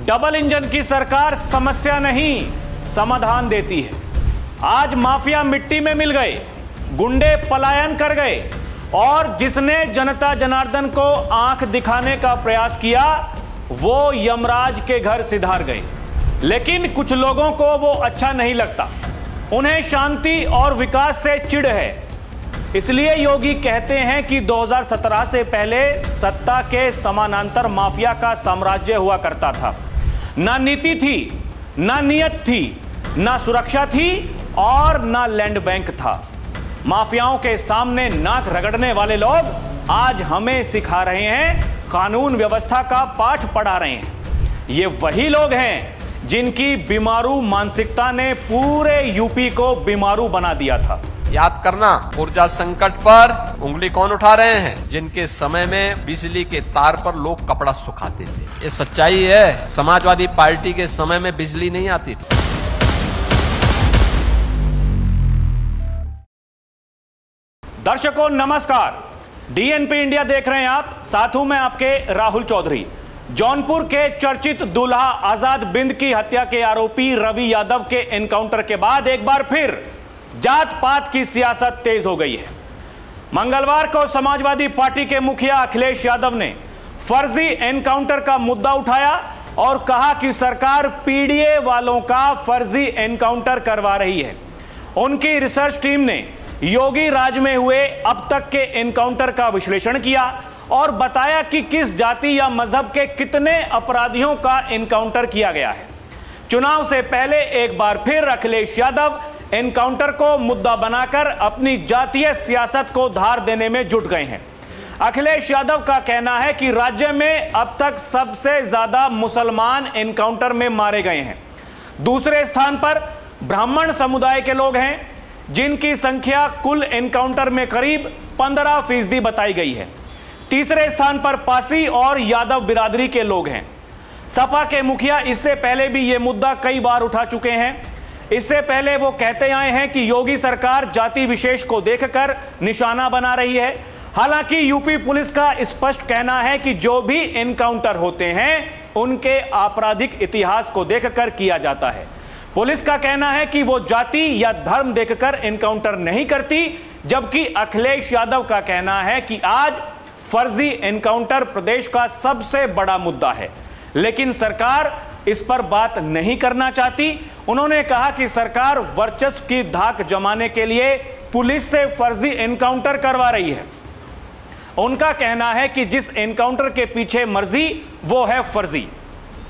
Double engine की सरकार समस्या नहीं समाधान देती है। आज माफिया मिट्टी में मिल गए, गुंडे पलायन कर गए और जिसने जनता जनार्दन को आंख दिखाने का प्रयास किया वो यमराज के घर सिधार गए। लेकिन कुछ लोगों को वो अच्छा नहीं लगता, उन्हें शांति और विकास से चिढ़ है। इसलिए योगी कहते हैं कि 2017 से पहले सत्ता के समानांतर माफिया का साम्राज्य हुआ करता था। ना नीति थी, ना नियत थी, ना सुरक्षा थी और ना लैंड बैंक था। माफियाओं के सामने नाक रगड़ने वाले लोग आज हमें सिखा रहे हैं, कानून व्यवस्था का पाठ पढ़ा रहे हैं। ये वही लोग हैं जिनकी बीमारू मानसिकता ने पूरे यूपी को बीमारू बना दिया था। याद करना, ऊर्जा संकट पर उंगली कौन उठा रहे हैं? जिनके समय में बिजली के तार पर लोग कपड़ा सुखाते थे। ये सच्चाई है। समाजवादी पार्टी के समय में बिजली नहीं आती थी। दर्शकों नमस्कार, डीएनपी इंडिया देख रहे हैं आप। साथ हूं मैं आपके राहुल चौधरी। जौनपुर के चर्चित दूल्हा आजाद बिंद की हत्या के आरोपी रवि यादव के एनकाउंटर के बाद एक बार फिर जात पात की सियासत तेज हो गई है। मंगलवार को समाजवादी पार्टी के मुखिया अखिलेश यादव ने फर्जी एनकाउंटर का मुद्दा उठाया और कहा कि सरकार पीडीए वालों का फर्जी एनकाउंटर करवा रही है। उनकी रिसर्च टीम ने योगी राज में हुए अब तक के एनकाउंटर का विश्लेषण किया और बताया कि किस जाति या मजहब के कितने अपराधियों का एनकाउंटर किया गया है। चुनाव से पहले एक बार फिर अखिलेश यादव एनकाउंटर को मुद्दा बनाकर अपनी जातीय सियासत को धार देने में जुट गए हैं। अखिलेश यादव का कहना है कि राज्य में अब तक सबसे ज्यादा मुसलमान एनकाउंटर में मारे गए हैं। दूसरे स्थान पर ब्राह्मण समुदाय के लोग हैं, जिनकी संख्या कुल एनकाउंटर में करीब 15% बताई गई है। तीसरे स्थान पर पासी और यादव बिरादरी के लोग हैं। सपा के मुखिया इससे पहले भी यह मुद्दा कई बार उठा चुके हैं। इससे पहले वो कहते आए हैं कि योगी सरकार जाति विशेष को देखकर निशाना बना रही है। हालांकि यूपी पुलिस का स्पष्ट कहना है कि जो भी एनकाउंटर होते हैं उनके आपराधिक इतिहास को देखकर किया जाता है। पुलिस का कहना है कि वो जाति या धर्म देखकर एनकाउंटर नहीं करती, जबकि अखिलेश यादव का कहना है कि आज फर्जी एनकाउंटर प्रदेश का सबसे बड़ा मुद्दा है, लेकिन सरकार इस पर बात नहीं करना चाहती। उन्होंने कहा कि सरकार वर्चस्व की धाक जमाने के लिए पुलिस से फर्जी एनकाउंटर करवा रही है। उनका कहना है कि जिस एनकाउंटर के पीछे मर्जी वो है फर्जी।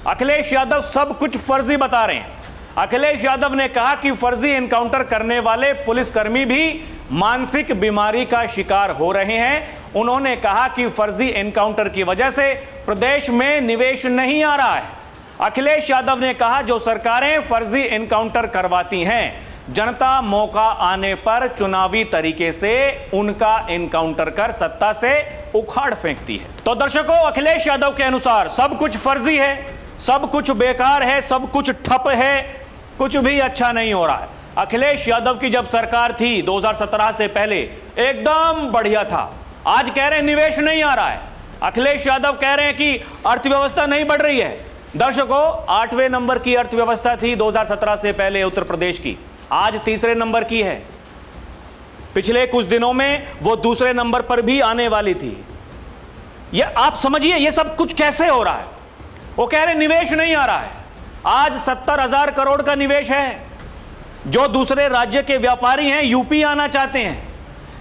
अखिलेश यादव सब कुछ फर्जी बता रहे हैं। अखिलेश यादव ने कहा कि फर्जी एनकाउंटर करने वाले पुलिसकर्मी भी मानसिक बीमारी का शिकार हो रहे हैं। उन्होंने कहा कि फर्जी एनकाउंटर की वजह से प्रदेश में निवेश नहीं आ रहा है। अखिलेश यादव ने कहा जो सरकारें फर्जी एनकाउंटर करवाती हैं, जनता मौका आने पर चुनावी तरीके से उनका एनकाउंटर कर सत्ता से उखाड़ फेंकती है। तो दर्शकों, अखिलेश यादव के अनुसार सब कुछ फर्जी है, सब कुछ बेकार है, सब कुछ ठप है, कुछ भी अच्छा नहीं हो रहा है। अखिलेश यादव की जब सरकार थी 2017 से पहले एकदम बढ़िया था। आज कह रहे हैं निवेश नहीं आ रहा है। अखिलेश यादव कह रहे हैं कि अर्थव्यवस्था नहीं बढ़ रही है। दर्शकों, 8वें नंबर की अर्थव्यवस्था थी 2017 से पहले उत्तर प्रदेश की, आज तीसरे नंबर की है। पिछले कुछ दिनों में वो दूसरे नंबर पर भी आने वाली थी। ये आप समझिए ये सब कुछ कैसे हो रहा है। वो कह रहे निवेश नहीं आ रहा है। आज 70,000 करोड़ का निवेश है। जो दूसरे राज्य के व्यापारी हैं यूपी आना चाहते हैं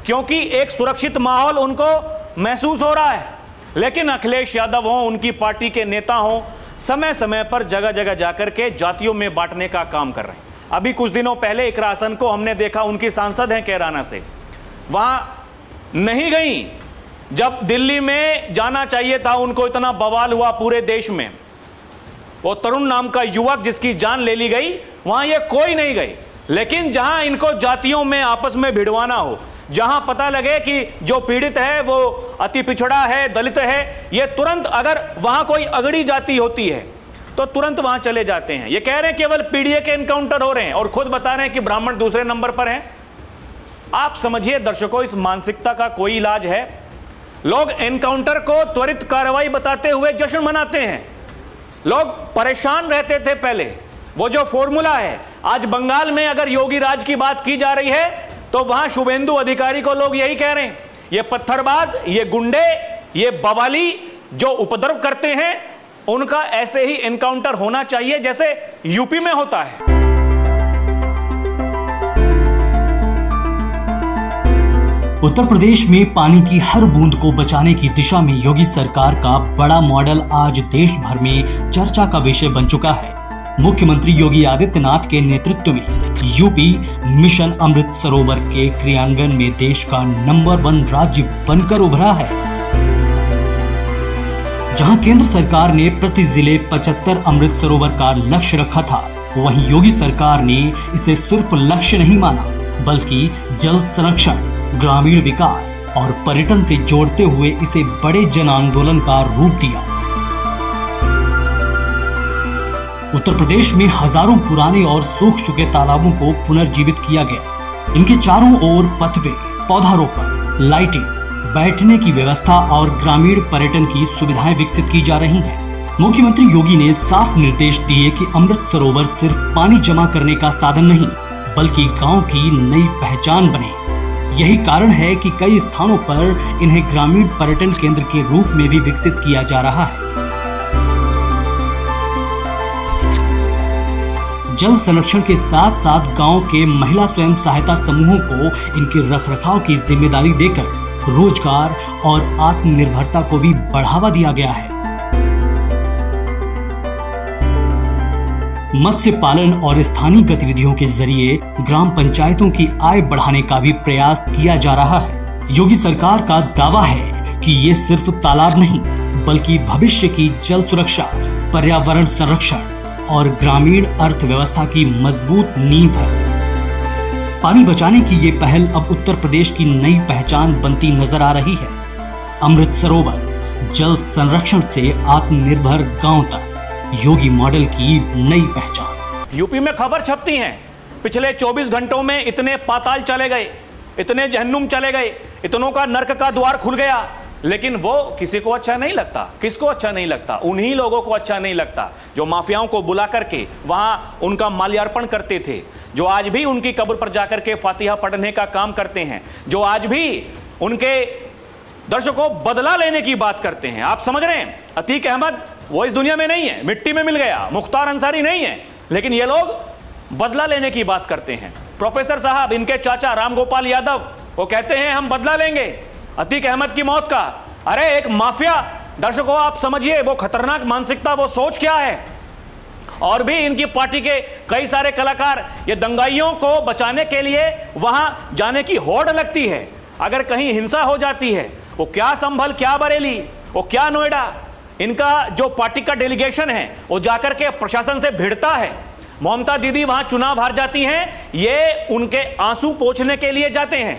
क्योंकि एक सुरक्षित माहौल उनको महसूस हो रहा है। लेकिन अखिलेश यादव हो, उनकी पार्टी के नेता हो, समय समय पर जगह जगह जाकर के जातियों में बांटने का काम कर रहे हैं। अभी कुछ दिनों पहले एक रासन को हमने देखा, उनकी सांसद हैं कैराना से, वहां नहीं गई जब दिल्ली में जाना चाहिए था। उनको इतना बवाल हुआ पूरे देश में। वो तरुण नाम का युवक जिसकी जान ले ली गई, वहां ये कोई नहीं गई। लेकिन जहां इनको जातियों में आपस में भिड़वाना हो, जहां पता लगे कि जो पीड़ित है वो अति पिछड़ा है, दलित है, ये तुरंत अगर वहां कोई अगड़ी जाति होती है तो तुरंत वहां चले जाते हैं। ये कह रहे हैं केवल पीडीए के एनकाउंटर हो रहे हैं और खुद बता रहे हैं कि ब्राह्मण दूसरे नंबर पर हैं। आप समझिए दर्शकों, इस मानसिकता का कोई इलाज है? लोग एनकाउंटर को त्वरित कार्रवाई बताते हुए जश्न मनाते हैं, लोग परेशान रहते थे पहले। वो जो फॉर्मूला है, आज बंगाल में अगर योगी राज की बात की जा रही है तो वहां शुभेंदु अधिकारी को लोग यही कह रहे हैं, ये पत्थरबाज, ये गुंडे, ये बवाली जो उपद्रव करते हैं, उनका ऐसे ही एनकाउंटर होना चाहिए जैसे यूपी में होता है। उत्तर प्रदेश में पानी की हर बूंद को बचाने की दिशा में योगी सरकार का बड़ा मॉडल आज देश भर में चर्चा का विषय बन चुका है। मुख्यमंत्री योगी आदित्यनाथ के नेतृत्व में यूपी मिशन अमृत सरोवर के क्रियान्वयन में देश का नंबर 1 राज्य बनकर उभरा है। जहां केंद्र सरकार ने प्रति जिले 75 अमृत सरोवर का लक्ष्य रखा था, वहीं योगी सरकार ने इसे सिर्फ लक्ष्य नहीं माना, बल्कि जल संरक्षण, ग्रामीण विकास और पर्यटन से जोड़ते हुए इसे बड़े जन आंदोलन का रूप दिया। उत्तर प्रदेश में हजारों पुराने और सूख चुके तालाबों को पुनर्जीवित किया गया। इनके चारों ओर पथवे, पौधारोपण, लाइटिंग, बैठने की व्यवस्था और ग्रामीण पर्यटन की सुविधाएं विकसित की जा रही हैं। मुख्यमंत्री योगी ने साफ निर्देश दिए कि अमृत सरोवर सिर्फ पानी जमा करने का साधन नहीं, बल्कि गांव की नई पहचान बने। यही कारण है कि कई स्थानों पर इन्हें ग्रामीण पर्यटन केंद्र के रूप में भी विकसित किया जा रहा है। जल संरक्षण के साथ साथ गांव के महिला स्वयं सहायता समूहों को इनके रखरखाव की जिम्मेदारी देकर रोजगार और आत्मनिर्भरता को भी बढ़ावा दिया गया है। मत्स्य पालन और स्थानीय गतिविधियों के जरिए ग्राम पंचायतों की आय बढ़ाने का भी प्रयास किया जा रहा है। योगी सरकार का दावा है कि ये सिर्फ तालाब नहीं, बल्कि भविष्य की जल सुरक्षा, पर्यावरण संरक्षण और ग्रामीण अर्थव्यवस्था की मजबूत नींव है। पानी बचाने की ये पहल अब उत्तर प्रदेश की नई पहचान बनती नजर आ रही है। अमृत सरोवर, जल संरक्षण से आत्मनिर्भर गांव तक, योगी मॉडल की नई पहचान। यूपी में खबर छपती हैं, पिछले 24 घंटों में इतने पाताल चले गए, इतने जहन्नुम चले गए, इतनों का नर्क का द्वार खुल गया, लेकिन वो किसी को अच्छा नहीं लगता। किसको अच्छा नहीं लगता? उन्हीं लोगों को अच्छा नहीं लगता जो माफियाओं को बुला करके वहां उनका माल्यार्पण करते थे, जो आज भी उनकी कब्र पर जाकर के फातिहा पढ़ने का काम करते हैं, जो आज भी उनके दर्शकों बदला लेने की बात करते हैं। आप समझ रहे हैं, अतीक अहमद वो इस दुनिया में नहीं है, मिट्टी में मिल गया। मुख्तार अंसारी नहीं है, लेकिन ये लोग बदला लेने की बात करते हैं। प्रोफेसर साहब, इनके चाचा रामगोपाल यादव, वो कहते हैं हम बदला लेंगे अतीक अहमद की मौत का। अरे एक माफिया, दर्शकों आप समझिए वो खतरनाक मानसिकता, वो सोच क्या है। और भी इनकी पार्टी के कई सारे कलाकार ये दंगाइयों को बचाने के लिए वहां जाने की होड़ लगती है। अगर कहीं हिंसा हो जाती है, वो क्या संभल, क्या बरेली, वो क्या नोएडा, इनका जो पार्टी का डेलीगेशन है वो जाकर के प्रशासन से भिड़ता है। ममता दीदी वहां चुनाव हार जाती हैं, ये उनके आंसू पोंछने के लिए जाते हैं।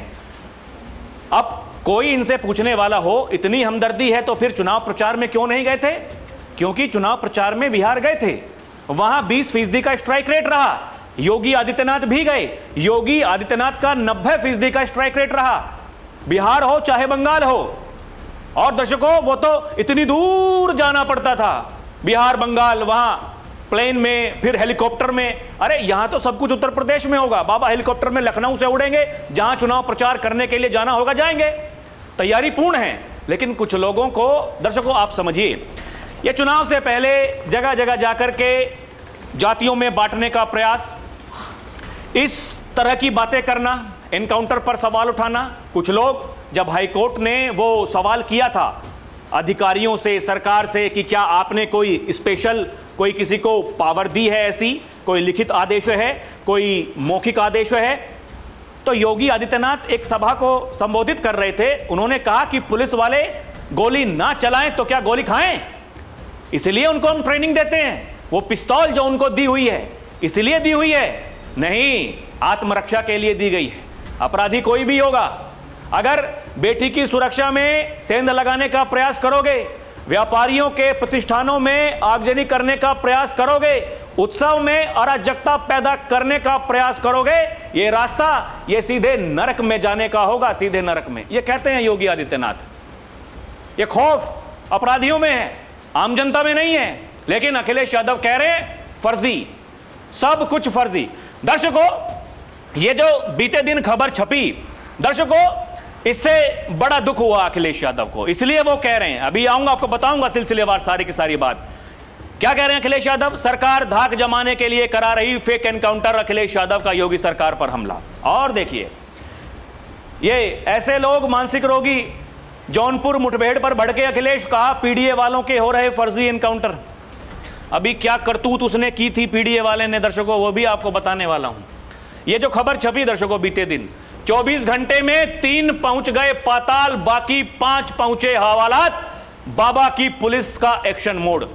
अब कोई इनसे पूछने वाला हो, इतनी हमदर्दी है तो फिर चुनाव प्रचार में क्यों नहीं गए थे? क्योंकि चुनाव प्रचार में बिहार गए थे, वहां 20% का स्ट्राइक रेट रहा। योगी आदित्यनाथ भी गए, योगी आदित्यनाथ का 90% का स्ट्राइक रेट रहा, बिहार हो चाहे बंगाल हो। और दर्शकों वो तो इतनी दूर जाना पड़ता था, बिहार बंगाल, वहां प्लेन में, फिर हेलीकॉप्टर में। अरे यहां तो सब कुछ उत्तर प्रदेश में होगा, बाबा हेलीकॉप्टर में लखनऊ से उड़ेंगे, जहां चुनाव प्रचार करने के लिए जाना होगा जाएंगे। तैयारी पूर्ण है, लेकिन कुछ लोगों को, दर्शकों आप समझिए, ये चुनाव से पहले जगह जगह जाकर के जातियों में बांटने का प्रयास, इस तरह की बातें करना, एनकाउंटर पर सवाल उठाना। कुछ लोग, जब हाईकोर्ट ने वो सवाल किया था अधिकारियों से, सरकार से कि क्या आपने कोई स्पेशल, कोई किसी को पावर दी है, ऐसी कोई लिखित आदेश है, कोई मौखिक आदेश है, तो योगी आदित्यनाथ एक सभा को संबोधित कर रहे थे। उन्होंने कहा कि पुलिस वाले गोली ना चलाएं तो क्या गोली खाएं? इसलिए उनको हम ट्रेनिंग देते हैं। वो पिस्तौल जो उनको दी हुई है इसलिए दी हुई है, नहीं आत्मरक्षा के लिए दी गई है। अपराधी कोई भी होगा, अगर बेटी की सुरक्षा में सेंध लगाने का प्रयास करोगे, व्यापारियों के प्रतिष्ठानों में आगजनी करने का प्रयास करोगे, उत्सव में अराजकता पैदा करने का प्रयास करोगे, ये रास्ता ये सीधे नरक में जाने का होगा, सीधे नरक में। ये कहते हैं योगी आदित्यनाथ। ये खौफ अपराधियों में है, आम जनता में नहीं है। लेकिन अखिलेश यादव कह रहे हैं फर्जी, सब कुछ फर्जी। दर्शकों, ये जो बीते दिन खबर छपी, दर्शकों इससे बड़ा दुख हुआ अखिलेश यादव को, इसलिए वो कह रहे हैं, अभी आऊंगा आपको बताऊंगा सिलसिलेवार सारी की सारी बात। क्या कह रहे हैं अखिलेश यादव? सरकार धाक जमाने के लिए करा रही फेक एनकाउंटर, अखिलेश यादव का योगी सरकार पर हमला। और देखिए, ये ऐसे लोग मानसिक रोगी, जौनपुर मुठभेड़ पर भड़के अखिलेश, कहा पीडीए वालों के हो रहे फर्जी एनकाउंटर। अभी क्या करतूत उसने की थी पीडीए वाले ने, दर्शकों वो भी आपको बताने वाला हूं। ये जो खबर छपी दर्शकों बीते दिन, 24 घंटे में 3 पहुंच गए पाताल, बाकी 5 पहुंचे हवालात, बाबा की पुलिस का एक्शन मोड।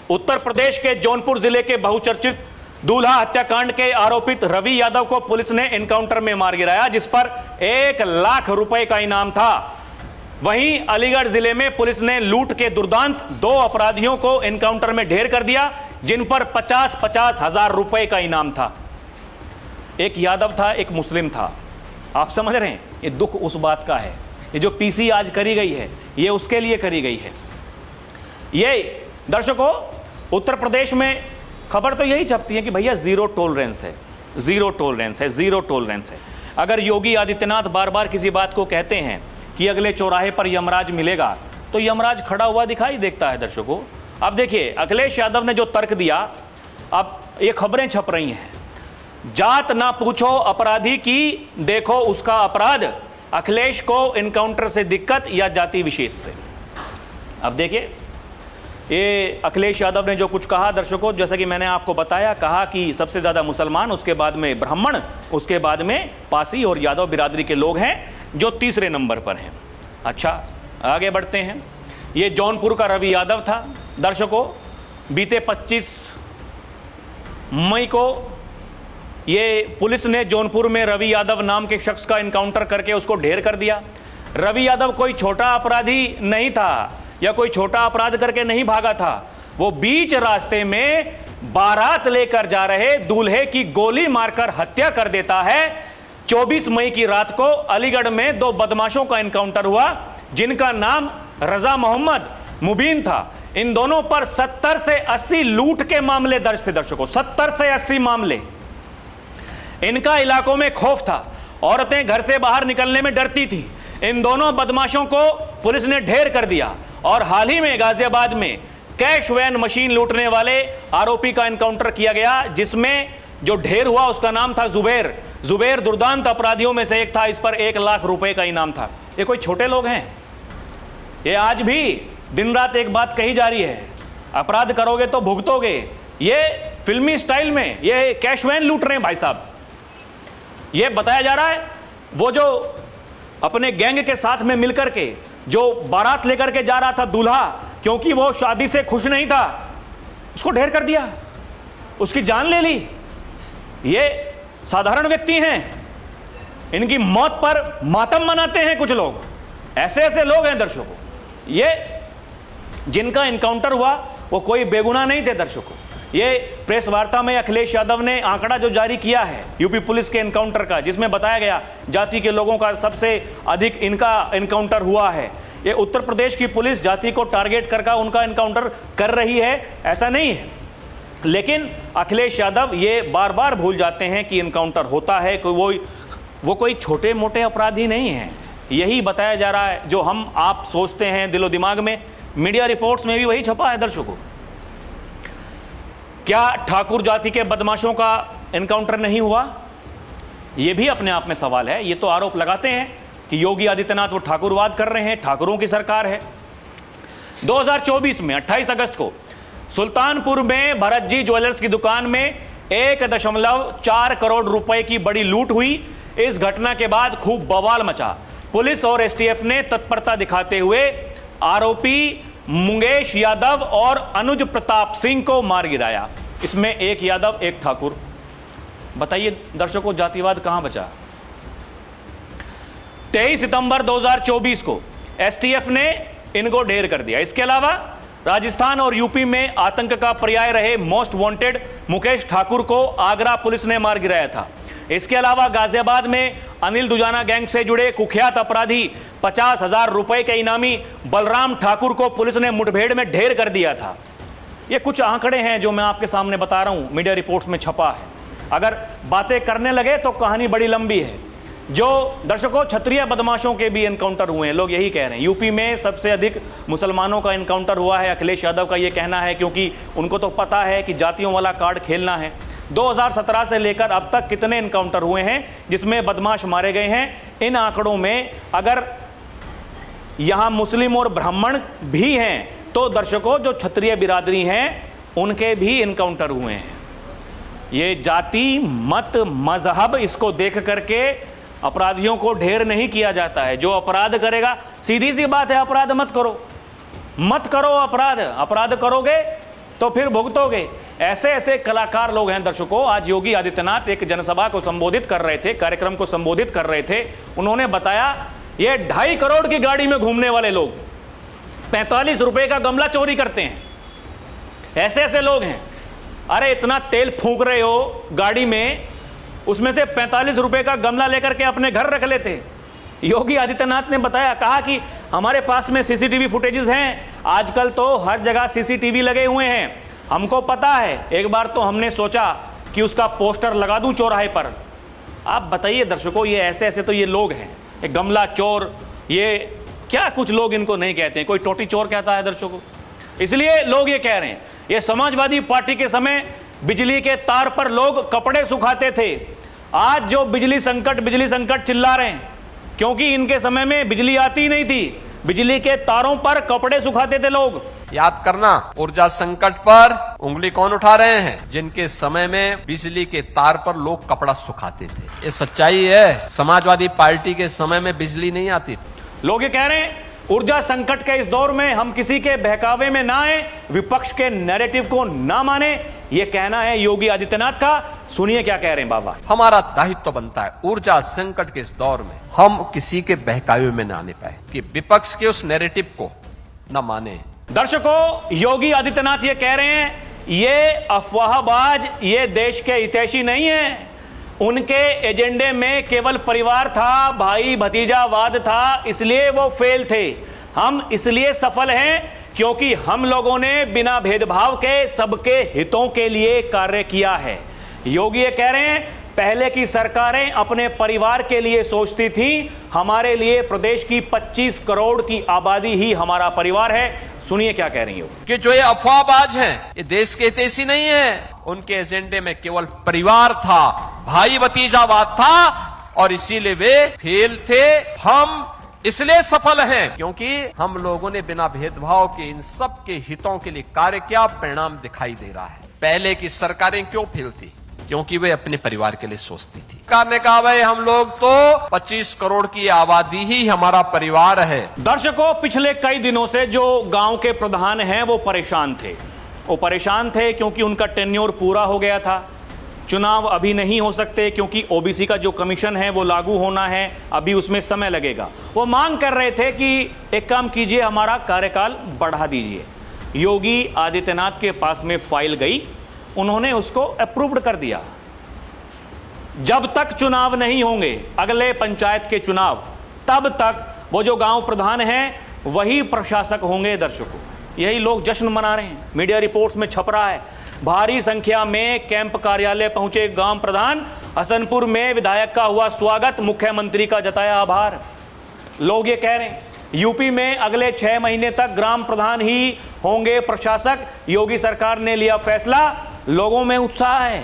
उत्तर प्रदेश के जौनपुर जिले के बहुचर्चित दूल्हा हत्याकांड के आरोपित रवि यादव को पुलिस ने एनकाउंटर में मार गिराया, जिस पर 1 लाख रुपए का इनाम था। वहीं अलीगढ़ जिले में पुलिस ने लूट के दुर्दांत 2 अपराधियों को एनकाउंटर में ढेर कर दिया, जिन पर 50-50 हजार रुपए का इनाम था। एक यादव था, एक मुस्लिम था। आप समझ रहे हैं, ये दुख उस बात का है, ये जो पीसी आज करी गई है ये उसके लिए करी गई है। ये दर्शकों उत्तर प्रदेश में खबर तो यही छपती है कि भैया जीरो टॉलरेंस है, जीरो टॉलरेंस है, जीरो टॉलरेंस है। अगर योगी आदित्यनाथ बार बार किसी बात को कहते हैं कि अगले चौराहे पर यमराज मिलेगा, तो यमराज खड़ा हुआ दिखाई देता है दर्शकों। अब देखिए अखिलेश यादव ने जो तर्क दिया, अब ये खबरें छप रही हैं, जात ना पूछो अपराधी की, देखो उसका अपराध, अखिलेश को एनकाउंटर से दिक्कत या जाति विशेष से। अब देखिए ये अखिलेश यादव ने जो कुछ कहा दर्शकों, जैसा कि मैंने आपको बताया, कहा कि सबसे ज्यादा मुसलमान, उसके बाद में ब्राह्मण, उसके बाद में पासी और यादव बिरादरी के लोग हैं जो तीसरे नंबर पर हैं। अच्छा आगे बढ़ते हैं। ये जौनपुर का रवि यादव था दर्शकों। बीते 25 मई को ये पुलिस ने जौनपुर में रवि यादव नाम के शख्स का एनकाउंटर करके उसको ढेर कर दिया। रवि यादव कोई छोटा अपराधी नहीं था या कोई छोटा अपराध करके नहीं भागा था, वो बीच रास्ते में बारात लेकर जा रहे दूल्हे की गोली मारकर हत्या कर देता है। 24 मई की रात को अलीगढ़ में 2 बदमाशों का एनकाउंटर हुआ, जिनका नाम रजा मोहम्मद मुबीन था। इन दोनों पर 70 से 80 लूट के मामले दर्ज थे दर्शकों, 70 से 80 मामले। इनका इलाकों में खौफ था, औरतें घर से बाहर निकलने में डरती थी। इन दोनों बदमाशों को पुलिस ने ढेर कर दिया और हाल ही में गाजियाबाद में कैश वैन मशीन लूटने वाले आरोपी का एनकाउंटर किया गया, जिसमें जो ढेर हुआ उसका नाम था जुबैर। जुबैर दुर्दांत अपराधियों में से एक था, इस पर 1 लाख रुपए का इनाम था। ये कोई छोटे लोग हैं? ये आज भी दिन रात एक बात कही जा रही है, अपराध करोगे तो भुगतोगे। ये फिल्मी स्टाइल में ये कैश वैन लूट रहे हैं भाई साहब। ये बताया जा रहा है वो जो अपने गैंग के साथ में मिलकर के जो बारात लेकर के जा रहा था दूल्हा, क्योंकि वो शादी से खुश नहीं था, उसको ढेर कर दिया, उसकी जान ले ली। ये साधारण व्यक्ति हैं, इनकी मौत पर मातम मनाते हैं कुछ लोग। ऐसे ऐसे लोग हैं दर्शकों। ये जिनका एनकाउंटर हुआ वो कोई बेगुनाह नहीं थे दर्शकों। ये प्रेस वार्ता में अखिलेश यादव ने आंकड़ा जो जारी किया है यूपी पुलिस के एनकाउंटर का, जिसमें बताया गया जाति के लोगों का सबसे अधिक इनका एनकाउंटर हुआ है। ये उत्तर प्रदेश की पुलिस जाति को टारगेट करके उनका एनकाउंटर कर रही है, ऐसा नहीं है। लेकिन अखिलेश यादव ये बार बार भूल जाते हैं कि एनकाउंटर होता है, वो कोई छोटे मोटे अपराधी नहीं है। यही बताया जा रहा है जो हम आप सोचते हैं दिलो दिमाग में। मीडिया रिपोर्ट्स में भी वही छपा है दर्शकों। क्या ठाकुर जाति के बदमाशों का एनकाउंटर नहीं हुआ? यह भी अपने आप में सवाल है। ये तो आरोप लगाते हैं कि योगी आदित्यनाथ वो ठाकुरवाद कर रहे हैं, ठाकुरों की सरकार है। 2024 में 28 अगस्त को सुल्तानपुर में भरत जी ज्वेलर्स की दुकान में 1.4 करोड़ रुपए की बड़ी लूट हुई। इस घटना के बाद खूब बवाल मचा। पुलिस और एसटीएफ ने तत्परता दिखाते हुए आरोपी मुंगेश यादव और अनुज प्रताप सिंह को मार गिराया। इसमें एक यादव एक ठाकुर। बताइए दर्शकों, जातिवाद कहां बचा? 23 सितंबर 2024 को एसटीएफ ने इनको ढेर कर दिया। इसके अलावा राजस्थान और यूपी में आतंक का पर्याय रहे मोस्ट वांटेड मुकेश ठाकुर को आगरा पुलिस ने मार गिराया था। इसके अलावा गाजियाबाद में अनिल दुजाना गैंग से जुड़े कुख्यात अपराधी 50,000 रुपए के इनामी बलराम ठाकुर को पुलिस ने मुठभेड़ में ढेर कर दिया था। ये कुछ आंकड़े हैं जो मैं आपके सामने बता रहा हूं, मीडिया रिपोर्ट्स में छपा है। अगर बातें करने लगे तो कहानी बड़ी लंबी है। जो दर्शकों, क्षत्रिय बदमाशों के भी एनकाउंटर हुए हैं, लोग यही कह रहे हैं। यूपी में सबसे अधिक मुसलमानों का एनकाउंटर हुआ है, अखिलेश यादव का ये कहना है, क्योंकि उनको तो पता है कि जातियों वाला कार्ड खेलना है। 2017 से लेकर अब तक कितने एनकाउंटर हुए हैं जिसमें बदमाश मारे गए हैं। इन आंकड़ों में अगर यहां मुस्लिम और ब्राह्मण भी हैं तो दर्शकों, जो क्षत्रिय बिरादरी हैं उनके भी एनकाउंटर हुए हैं। ये जाति, मत, मजहब, इसको देख करके अपराधियों को ढेर नहीं किया जाता है। जो अपराध करेगा, सीधी सी बात है, अपराध मत करो, मत करो अपराध। अपराध करोगे तो फिर भुगतोगे। ऐसे ऐसे कलाकार लोग हैं दर्शकों। आज योगी आदित्यनाथ एक जनसभा को संबोधित कर रहे थे, कार्यक्रम को संबोधित कर रहे थे। उन्होंने बताया ये 2.5 करोड़ की गाड़ी में घूमने वाले लोग 45 रुपए का गमला चोरी करते हैं। ऐसे ऐसे लोग हैं। अरे इतना तेल फूंक रहे हो गाड़ी में, उसमें से 45 रुपए का गमला लेकर के अपने घर रख लेते। योगी आदित्यनाथ ने बताया, कहा कि हमारे पास में सीसीटीवी फुटेजेस हैं। आजकल तो हर जगह सीसीटीवी लगे हुए हैं, हमको पता है। एक बार तो हमने सोचा कि उसका पोस्टर लगा दूं चौराहे पर। आप बताइए दर्शकों, ये ऐसे ऐसे तो ये लोग हैं, ये गमला चोर, ये क्या कुछ लोग इनको नहीं कहते हैं, कोई टोटी चोर कहता है दर्शकों। इसलिए लोग ये कह रहे हैं, ये समाजवादी पार्टी के समय बिजली के तार पर लोग कपड़े सुखाते थे। आज जो बिजली संकट चिल्ला रहे हैं, क्योंकि इनके समय में बिजली आती नहीं थी, बिजली के तारों पर कपड़े सुखाते थे लोग। याद करना, ऊर्जा संकट पर उंगली कौन उठा रहे हैं? जिनके समय में बिजली के तार पर लोग कपड़ा सुखाते थे। ये सच्चाई है। समाजवादी पार्टी के समय में बिजली नहीं आती थी। लोग ये कह रहे हैं, ऊर्जा संकट के इस दौर में हम किसी के बहकावे में ना आए, विपक्ष के नैरेटिव को ना माने। ये कहना है योगी आदित्यनाथ का। सुनिए क्या कह रहे हैं बाबा। हमारा दायित्व बनता है ऊर्जा संकट के इस दौर में हम किसी के बहकावे में ना आने पाए, कि विपक्ष के उस नैरेटिव को न माने। दर्शकों, योगी आदित्यनाथ ये कह रहे हैं, ये अफवाहबाज, ये देश के हितैषी नहीं है। उनके एजेंडे में केवल परिवार था, भाई भतीजावाद था, इसलिए वो फेल थे। हम इसलिए सफल हैं क्योंकि हम लोगों ने बिना भेदभाव के सबके हितों के लिए कार्य किया है। योगी ये कह रहे हैं, पहले की सरकारें अपने परिवार के लिए सोचती थी, हमारे लिए प्रदेश की 25 करोड़ की आबादी ही हमारा परिवार है। सुनिए क्या कह रही हो। कि जो ये अफवाहबाज हैं, ये देश के हितैषी नहीं है। उनके एजेंडे में केवल परिवार था, भाई भतीजावाद था, और इसीलिए वे फेल थे। हम इसलिए सफल हैं क्योंकि हम लोगों ने बिना भेदभाव के इन सब के हितों के लिए कार्य किया। परिणाम दिखाई दे रहा है। पहले की सरकारें क्यों फेल थी? क्योंकि वे अपने परिवार के लिए सोचती थी। सरकार ने कहा, भाई हम लोग तो 25 करोड़ की आबादी ही हमारा परिवार है। दर्शकों, पिछले कई दिनों से जो गांव के प्रधान हैं वो परेशान थे। वो परेशान थे क्योंकि उनका टेन्योर पूरा हो गया था। चुनाव अभी नहीं हो सकते क्योंकि ओबीसी का जो कमीशन है वो लागू होना है, अभी उसमें समय लगेगा। वो मांग कर रहे थे कि एक काम कीजिए, हमारा कार्यकाल बढ़ा दीजिए। योगी आदित्यनाथ के पास में फाइल गई, उन्होंने उसको अप्रूव्ड कर दिया। जब तक चुनाव नहीं होंगे, अगले पंचायत के चुनाव, तब तक वो जो गांव प्रधान हैं वही प्रशासक होंगे। दर्शकों, यही लोग जश्न मना रहे हैं। मीडिया रिपोर्ट्स में छप रहा है, भारी संख्या में कैंप कार्यालय पहुंचे गांव प्रधान। हसनपुर में विधायक का हुआ स्वागत, मुख्यमंत्री का जताया आभार। लोग ये कह रहे हैं, यूपी में अगले 6 महीने तक ग्राम प्रधान ही होंगे प्रशासक। योगी सरकार ने लिया फैसला, लोगों में उत्साह है।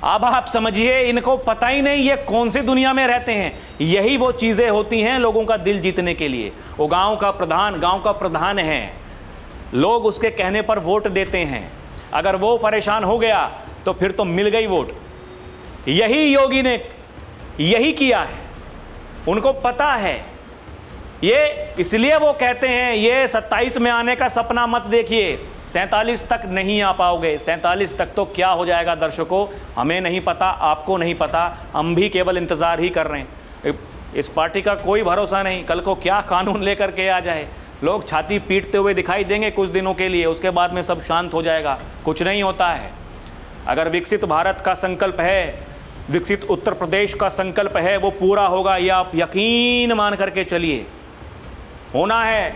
अब आप समझिए, इनको पता ही नहीं ये कौन सी दुनिया में रहते हैं। यही वो चीजें होती हैं लोगों का दिल जीतने के लिए। वो गांव का प्रधान है, लोग उसके कहने पर वोट देते हैं। अगर वो परेशान हो गया तो फिर तो मिल गई वोट। यही योगी ने यही किया है, उनको पता है। ये इसलिए वो कहते हैं, ये 27 में आने का सपना मत देखिए, 47 तक नहीं आ पाओगे। 47 तक तो क्या हो जाएगा दर्शकों, हमें नहीं पता, आपको नहीं पता, हम भी केवल इंतजार ही कर रहे हैं। इस पार्टी का कोई भरोसा नहीं, कल को क्या कानून लेकर के आ जाए। लोग छाती पीटते हुए दिखाई देंगे कुछ दिनों के लिए, उसके बाद में सब शांत हो जाएगा। कुछ नहीं होता है। अगर विकसित भारत का संकल्प है, विकसित उत्तर प्रदेश का संकल्प है, वो पूरा होगा, ये आप यकीन मान करके चलिए। होना है।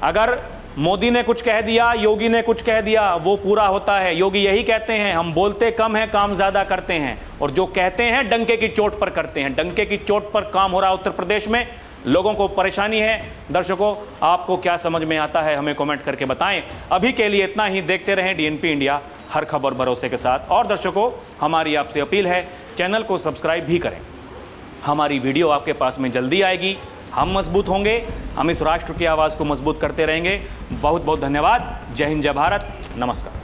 अगर मोदी ने कुछ कह दिया, योगी ने कुछ कह दिया, वो पूरा होता है। योगी यही कहते हैं, हम बोलते कम है, काम ज्यादा करते हैं, और जो कहते हैं डंके की चोट पर करते हैं। डंके की चोट पर काम हो रहा है उत्तर प्रदेश में, लोगों को परेशानी है। दर्शकों, आपको क्या समझ में आता है हमें कमेंट करके बताएं। अभी के लिए इतना ही। देखते रहें डीएनपी इंडिया, हर खबर भरोसे के साथ। और दर्शकों, हमारी आपसे अपील है, चैनल को सब्सक्राइब भी करें। हमारी वीडियो आपके पास में जल्दी आएगी। हम मजबूत होंगे, हम इस राष्ट्र की आवाज़ को मजबूत करते रहेंगे। बहुत बहुत धन्यवाद। जय हिंद, जय भारत, नमस्कार।